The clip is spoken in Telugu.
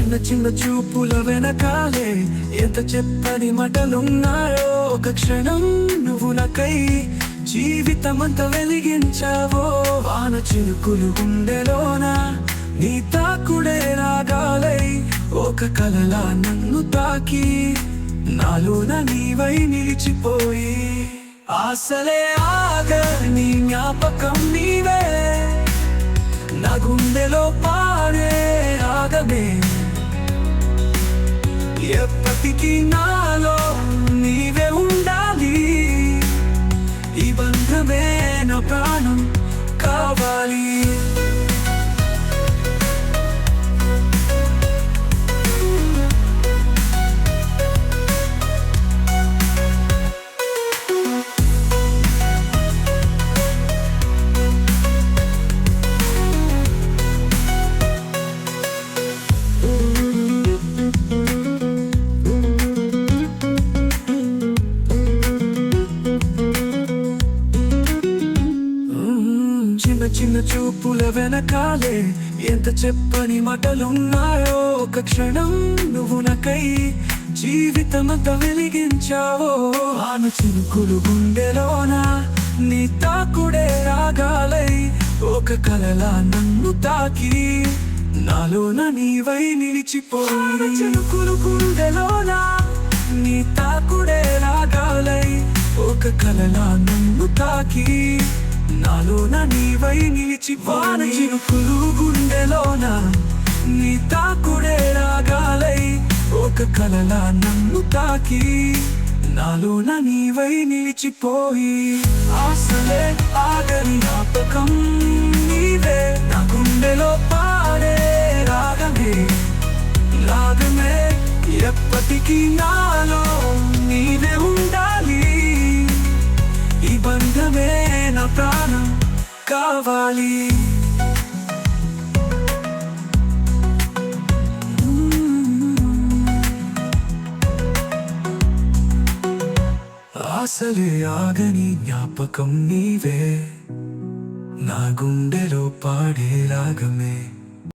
చిన్న చిన్న చూపుల వెనకాలే ఎంత చెప్పని మాటలున్నాయో. ఒక క్షణం నువ్వు నాకై జీవితమంతా వెలిగించావో. వాన చినుకులు గుండెలోన నీ తాకుడే రాగాలై ఒక కలలా నన్ను తాకి నాలోన నీవై నిలిచిపోయి. ఆశలే ఆగని జ్ఞాపకం నీవే, నా గుండెలో పాడే రాగమే. ఎప్పటికీ నాలో నీవే ఉండాలి, ఈ బంధమే నా ప్రాణం కావాలి. చిన్న చిన్న చూపుల వెనకాలే ఎంత చెప్పని మాటలున్నాయో. ఒక క్షణం నువ్వు నాకై జీవితమంతా వెలిగించావో. వాన చినుకులు గుండెలోన నీ తాకుడే రాగాలై ఒక కలలా నన్ను తాకి నాలోన నీవై నిలిచిపోయి. చినుకులు గుండెలోన నీ తాకుడే రాగాలై ఒక కలలా నన్ను తాకి నాలోన నీవై నిలిచి. వాన చినుకులు గుండెలోన నీ తాకుడే రాగాలై ఒక కలలా నన్ను తాకి నాలోన నీవై నిలిచిపోయి. ఆశలే ఆగని జ్ఞాపకం నీవే, నా గుండెలో పాడే రాగమే. రాగమే ఎప్పటికీ నాలో నీవే ఉండాలి, ఈ బంధమే నా ప్రాణం కావాలి. ఆశలే ఆగని జ్ఞాపకం నీవే, నా గుండెలో పాడే రాగమే.